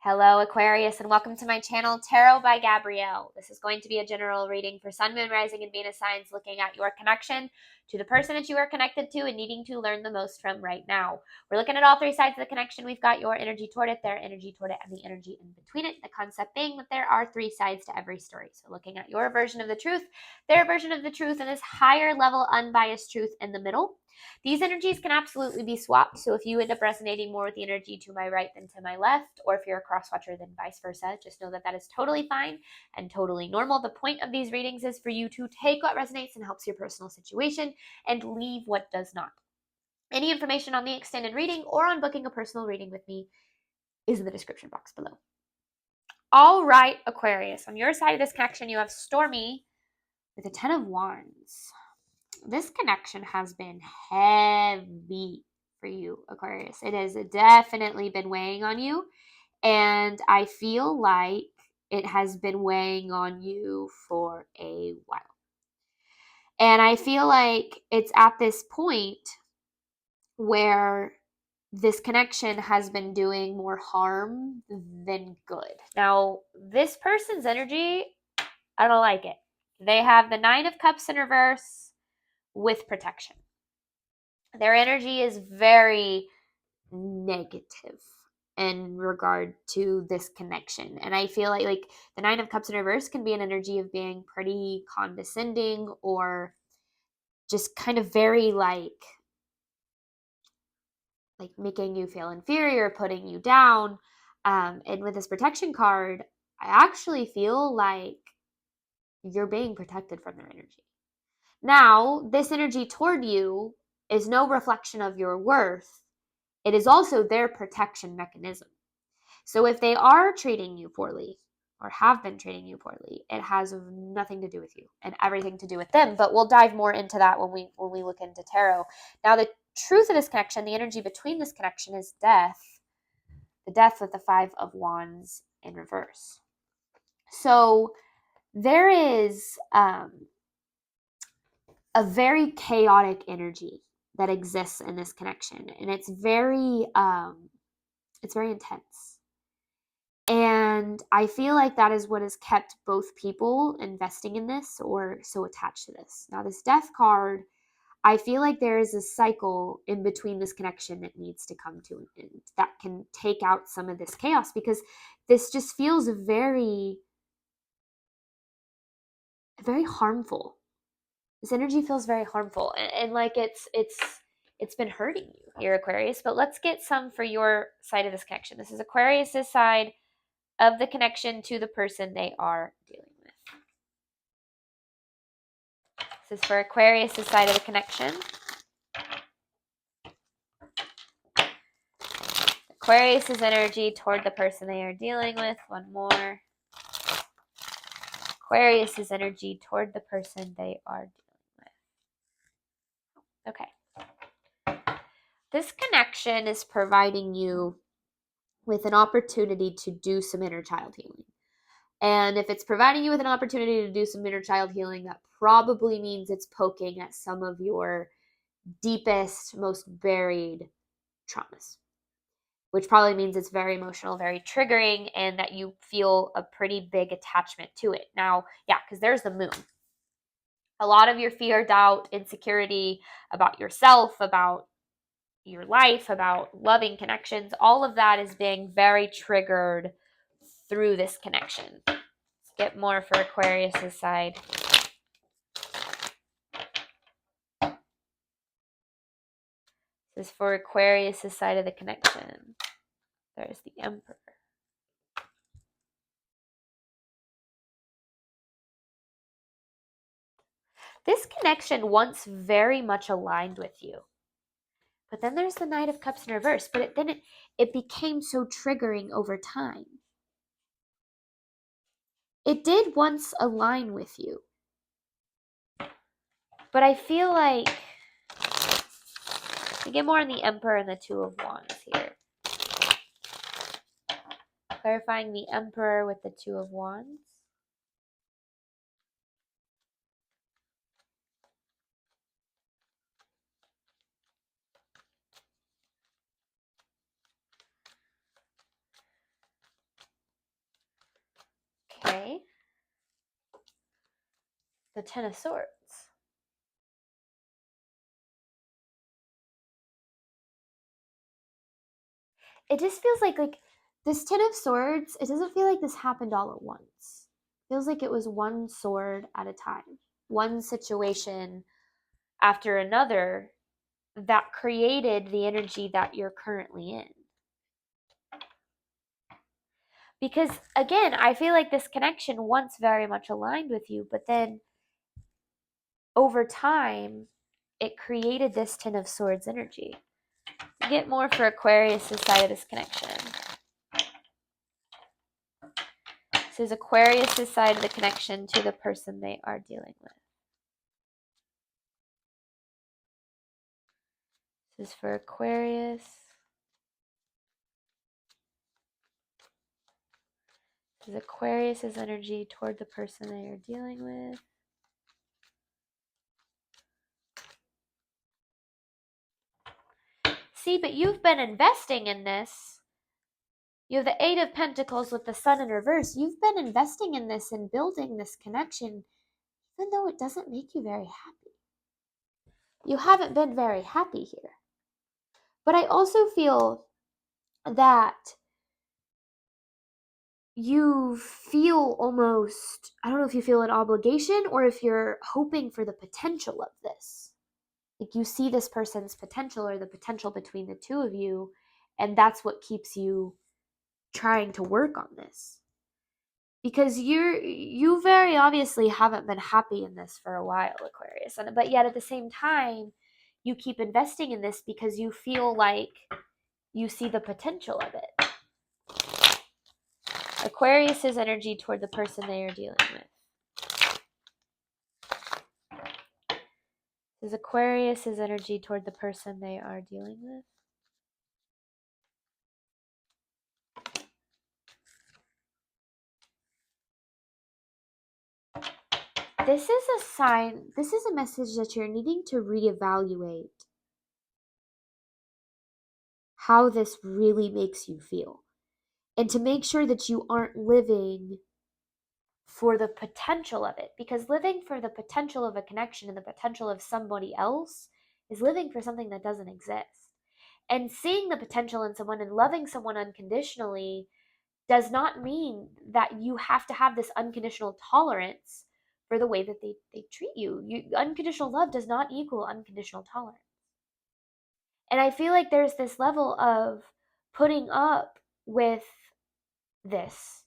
Hello, Aquarius, and welcome to my channel, Tarot by Gabrielle. This is going to be a general reading for Sun, Moon, Rising, and Venus signs, looking at your connection to the person that you are connected to and needing to learn the most from right now. We're looking at all three sides of the connection. We've got your energy toward it, their energy toward it, and the energy in between it. The concept being that there are three sides to every story. So looking at your version of the truth, their version of the truth, and this higher level unbiased truth in the middle. These energies can absolutely be swapped, so if you end up resonating more with the energy to my right than to my left, or if you're a cross-watcher then vice versa, just know that that is totally fine and totally normal. The point of these readings is for you to take what resonates and helps your personal situation and leave what does not. Any information on the extended reading or on booking a personal reading with me is in the description box below. All right, Aquarius, on your side of this connection, you have Stormy with the 10 of Wands. This connection has been heavy for you, Aquarius. It has definitely been weighing on you, and I feel like it has been weighing on you for a while. And I feel like it's at this point where this connection has been doing more harm than good. Now, this person's energy, I don't like it. They have the 9 of Cups in reverse with protection. Their energy is very negative in regard to this connection. And I feel like the 9 of Cups in reverse can be an energy of being pretty condescending or just kind of very like making you feel inferior, putting you down. And with this protection card, I actually feel like you're being protected from their energy. Now, this energy toward you is no reflection of your worth. It is also their protection mechanism. So if they are treating you poorly or have been treating you poorly, it has nothing to do with you and everything to do with them. But we'll dive more into that when we look into tarot. Now, the truth of this connection, the energy between this connection is death. The death with the 5 of Wands in reverse. So there is a very chaotic energy that exists in this connection, and it's very intense. And I feel like that is what has kept both people investing in this or so attached to this. Now, this death card, I feel like there is a cycle in between this connection that needs to come to an end that can take out some of this chaos, because this just feels very, very harmful. This energy feels very harmful, and like it's been hurting you here, Aquarius. But let's get some for your side of this connection. This is Aquarius's side of the connection to the person they are dealing with. This is for Aquarius's side of the connection. Aquarius's energy toward the person they are dealing with. One more. Aquarius's energy toward the person they are dealing with. Okay. This connection is providing you with an opportunity to do some inner child healing. And if it's providing you with an opportunity to do some inner child healing, that probably means it's poking at some of your deepest, most buried traumas, which probably means it's very emotional, very triggering, and that you feel a pretty big attachment to it. Now, yeah, because there's the moon. A lot of your fear, doubt, insecurity about yourself, about your life, about loving connections, all of that is being very triggered through this connection. Let's get more for Aquarius's side. This is for Aquarius's side of the connection. There's the Emperor. This connection once very much aligned with you. But then there's the Knight of Cups in reverse. But it became so triggering over time. It did once align with you. But I feel like we get more on the Emperor and the Two of Wands here. Clarifying the Emperor with the Two of Wands. the Ten of Swords. It just feels like this Ten of Swords, it doesn't feel like this happened all at once. It feels like it was one sword at a time, one situation after another that created the energy that you're currently in. Because again, I feel like this connection once very much aligned with you, but then over time, it created this Ten of Swords energy. Get more for Aquarius' side of this connection. This is Aquarius' side of the connection to the person they are dealing with. This is for Aquarius. This is Aquarius' energy toward the person they are dealing with. See, but you've been investing in this. You have the Eight of Pentacles with the Sun in reverse. You've been investing in this and building this connection, even though it doesn't make you very happy. You haven't been very happy here. But I also feel that you feel almost, I don't know if you feel an obligation or if you're hoping for the potential of this. Like you see this person's potential or the potential between the two of you, and that's what keeps you trying to work on this. Because you very obviously haven't been happy in this for a while, Aquarius. But yet at the same time, you keep investing in this because you feel like you see the potential of it. Aquarius's energy toward the person they are dealing with. This is Aquarius's energy toward the person they are dealing with. This is a sign, this is a message that you're needing to reevaluate how this really makes you feel. And to make sure that you aren't living for the potential of it. Because living for the potential of a connection and the potential of somebody else is living for something that doesn't exist. And seeing the potential in someone and loving someone unconditionally does not mean that you have to have this unconditional tolerance for the way that they treat you. Unconditional love does not equal unconditional tolerance. And I feel like there's this level of putting up with this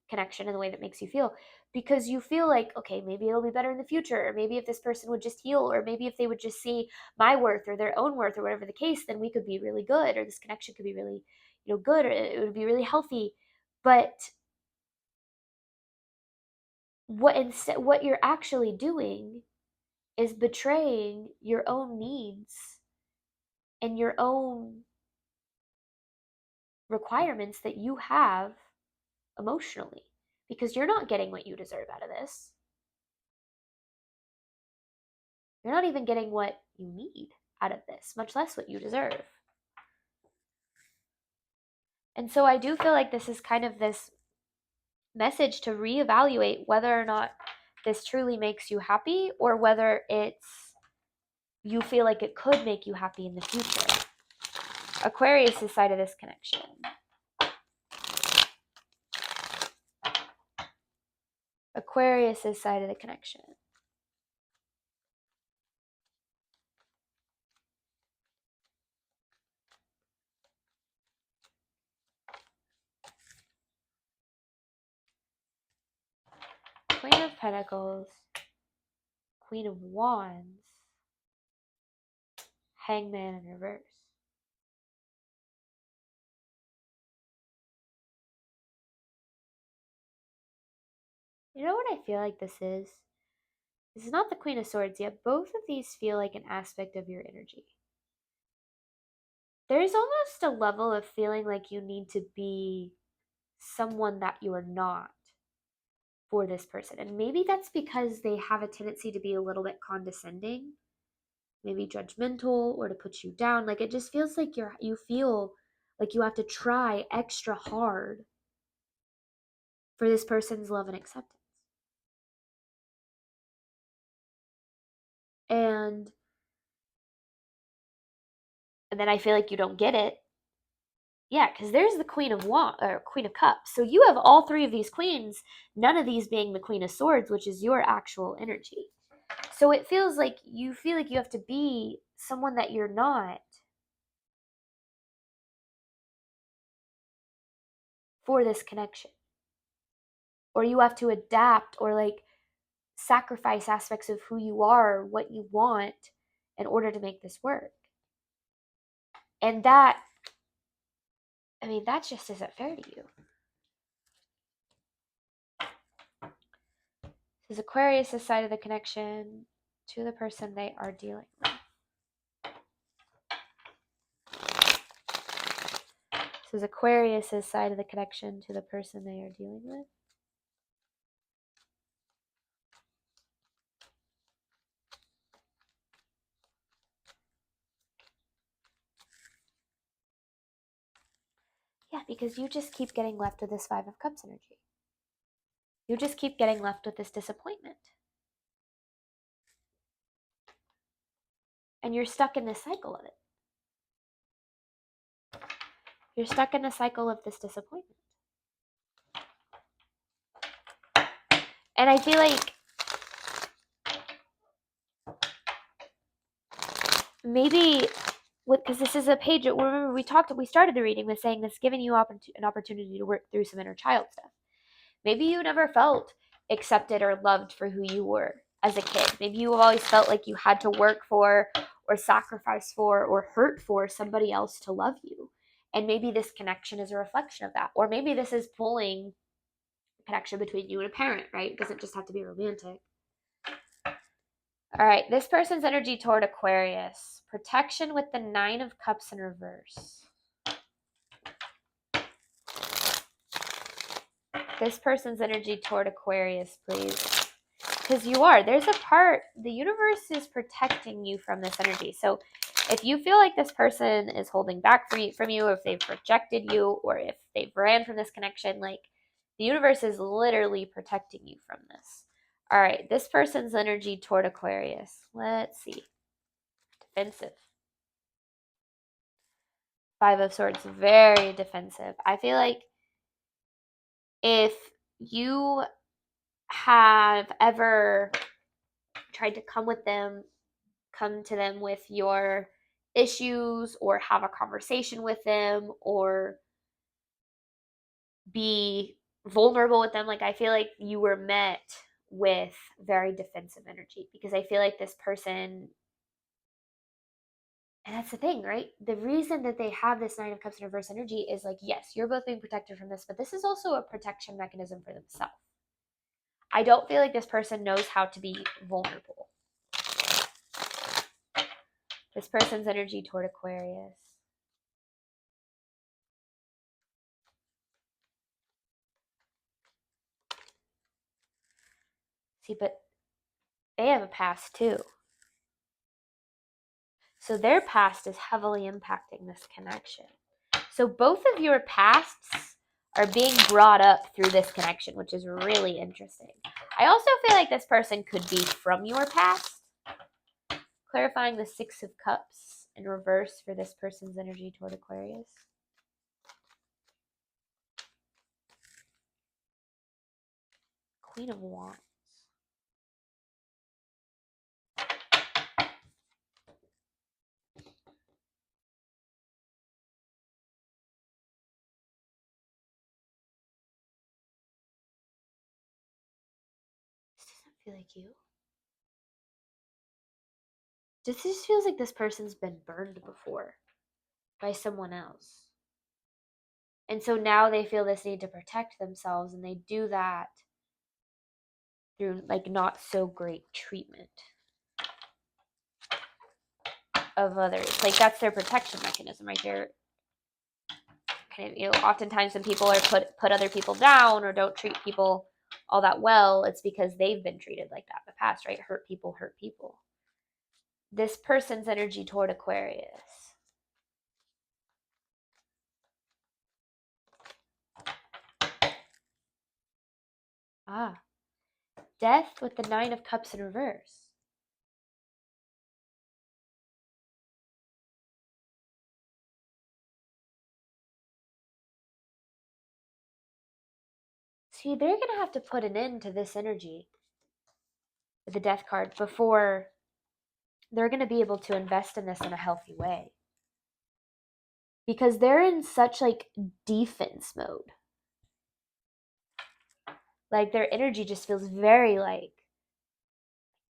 connection in the way that makes you feel, because you feel like, okay, maybe it'll be better in the future, or maybe if this person would just heal, or maybe if they would just see my worth or their own worth or whatever the case, then we could be really good, or this connection could be really, good, or it would be really healthy. But what you're actually doing is betraying your own needs and your own requirements that you have emotionally, because you're not getting what you deserve out of this. You're not even getting what you need out of this, much less what you deserve. And so I do feel like this is kind of this message to reevaluate whether or not this truly makes you happy, or whether you feel like it could make you happy in the future. Aquarius' side of this connection. Aquarius' side of the connection. Queen of Pentacles, Queen of Wands, Hangman in reverse. You know what I feel like this is? This is not the Queen of Swords yet. Both of these feel like an aspect of your energy. There's almost a level of feeling like you need to be someone that you are not for this person. And maybe that's because they have a tendency to be a little bit condescending, maybe judgmental, or to put you down. Like it just feels like you feel like you have to try extra hard for this person's love and acceptance. And then I feel like you don't get it. Yeah, because there's the Queen of Queen of Cups. So you have all three of these queens, none of these being the Queen of Swords, which is your actual energy. So it feels like you feel like you have to be someone that you're not for this connection. Or you have to adapt or like sacrifice aspects of who you are, what you want in order to make this work. And that, I mean, that just isn't fair to you. This is Aquarius' side of the connection to the person they are dealing with. This is Aquarius' side of the connection to the person they are dealing with. Yeah, because you just keep getting left with this Five of Cups energy. You just keep getting left with this disappointment. And you're stuck in this cycle of it. You're stuck in the cycle of this disappointment. And I feel like maybe, because this is a page, remember we started the reading with saying this giving you an opportunity to work through some inner child stuff. Maybe you never felt accepted or loved for who you were as a kid. Maybe you always felt like you had to work for or sacrifice for or hurt for somebody else to love you. And maybe this connection is a reflection of that. Or maybe this is pulling a connection between you and a parent, right? It doesn't just have to be romantic. All right, this person's energy toward Aquarius. Protection with the Nine of Cups in reverse. This person's energy toward Aquarius, please. Because you are. There's a part, the universe is protecting you from this energy. So if you feel like this person is holding back from you, or if they've rejected you, or if they've ran from this connection, like the universe is literally protecting you from this. All right, this person's energy toward Aquarius. Let's see. Defensive. Five of Swords, very defensive. I feel like if you have ever tried to come to them with your issues or have a conversation with them or be vulnerable with them, like I feel like you were met with very defensive energy, because I feel like this person, and that's the thing, right? The reason that they have this Nine of Cups in reverse energy is like, yes, you're both being protected from this, but this is also a protection mechanism for themselves. I don't feel like this person knows how to be vulnerable. This person's energy toward Aquarius. See, but they have a past too. So their past is heavily impacting this connection. So both of your pasts are being brought up through this connection, which is really interesting. I also feel like this person could be from your past. Clarifying the Six of Cups in reverse for this person's energy toward Aquarius. Queen of Wands. This doesn't feel like you. This just feels like this person's been burned before by someone else. And so now they feel this need to protect themselves, and they do that through like not so great treatment of others. Like that's their protection mechanism right there. Kind of, oftentimes when people are put other people down or don't treat people all that well, it's because they've been treated like that in the past, right? Hurt people hurt people. This person's energy toward Aquarius. Death with the Nine of Cups in reverse. See, they're going to have to put an end to this energy with the Death card before they're going to be able to invest in this in a healthy way. Because they're in such like defense mode. Like their energy just feels very like,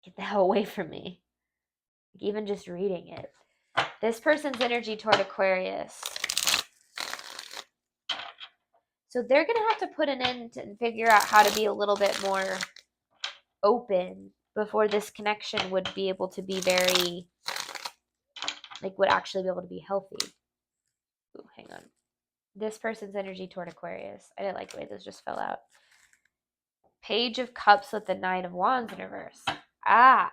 get the hell away from me. Like, even just reading it. This person's energy toward Aquarius. So they're going to have to put an end and figure out how to be a little bit more open before this connection would be able to be very, like, would actually be able to be healthy. Ooh, hang on. This person's energy toward Aquarius. I didn't like the way this just fell out. Page of Cups with the Nine of Wands in reverse. Ah.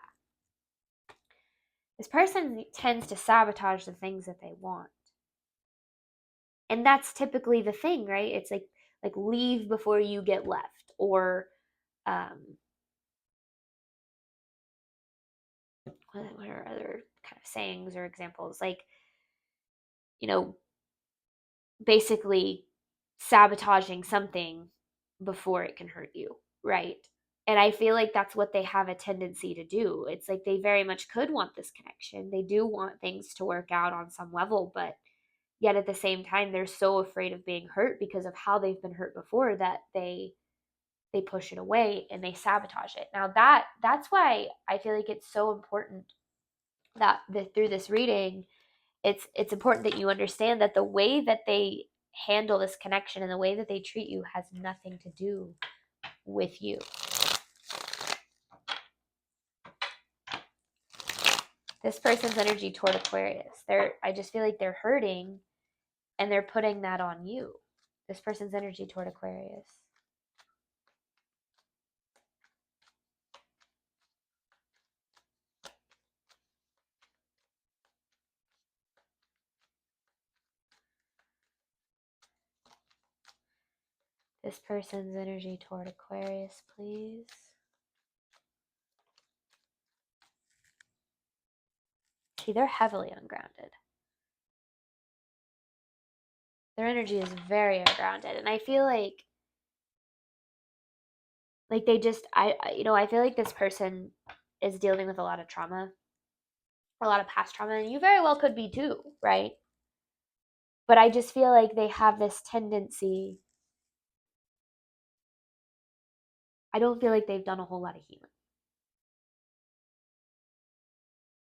This person tends to sabotage the things that they want. And that's typically the thing, right? It's like leave before you get left. Or what are other kind of sayings or examples? Like, you know, basically sabotaging something before it can hurt you, right? And I feel like that's what they have a tendency to do. It's like they very much could want this connection. They do want things to work out on some level, but yet at the same time, they're so afraid of being hurt because of how they've been hurt before that they push it away and they sabotage it. Now that's why I feel like it's so important that through this reading, it's important that you understand that the way that they handle this connection and the way that they treat you has nothing to do with you. This person's energy toward Aquarius. I just feel like they're hurting and they're putting that on you. This person's energy toward Aquarius. This person's energy toward Aquarius, please. See, they're heavily ungrounded. Their energy is very ungrounded. And I feel like they just, I feel like this person is dealing with a lot of trauma, a lot of past trauma, and you very well could be too, right? But I just feel like they have this tendency. I don't feel like they've done a whole lot of healing.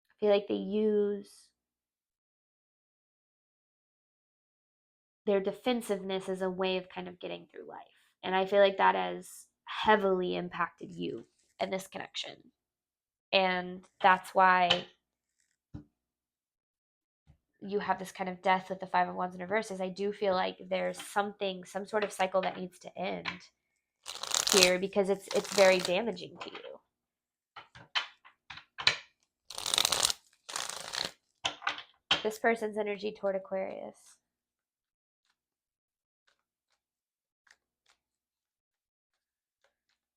I feel like they use their defensiveness as a way of kind of getting through life. And I feel like that has heavily impacted you in this connection. And that's why you have this kind of death with the Five of Wands in reverse. Is I do feel like there's some sort of cycle that needs to end here because it's very damaging to you. This person's energy toward Aquarius.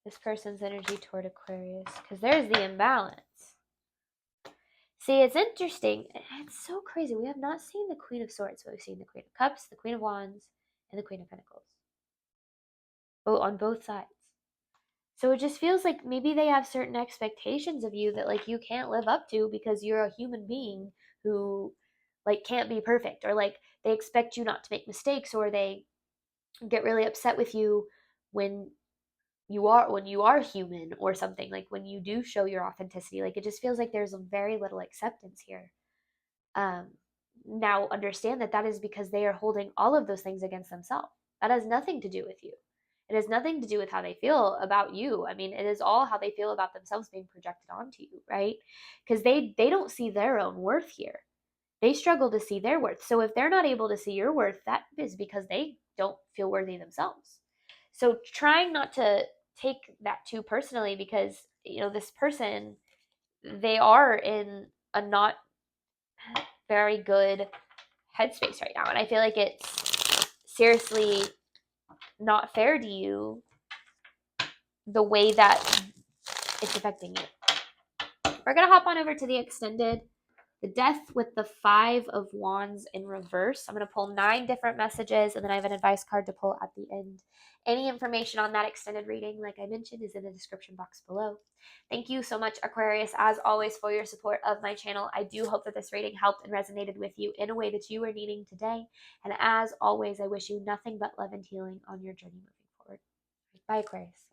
This person's energy toward Aquarius. Because there's the imbalance. See, it's interesting. It's so crazy. We have not seen the Queen of Swords, but we've seen the Queen of Cups, the Queen of Wands, and the Queen of Pentacles. On both sides. So it just feels like maybe they have certain expectations of you that like you can't live up to because you're a human being who like can't be perfect, or like they expect you not to make mistakes, or they get really upset with you when you are human or something, like when you do show your authenticity. Like it just feels like there's very little acceptance here. Now understand that is because they are holding all of those things against themselves. That has nothing to do with you. It has nothing to do with how they feel about you. I mean, it is all how they feel about themselves being projected onto you, right? Because they don't see their own worth here. They struggle to see their worth. So if they're not able to see your worth, that is because they don't feel worthy themselves. So trying not to take that too personally, because, this person, they are in a not very good headspace right now. And I feel like it's seriously not fair to you the way that it's affecting you. We're going to hop on over to the extended The Death with the 5 of Wands in reverse. I'm going to pull 9 different messages, and then I have an advice card to pull at the end. Any information on that extended reading, like I mentioned, is in the description box below. Thank you so much, Aquarius, as always, for your support of my channel. I do hope that this reading helped and resonated with you in a way that you were needing today. And as always, I wish you nothing but love and healing on your journey moving forward. Bye, Aquarius.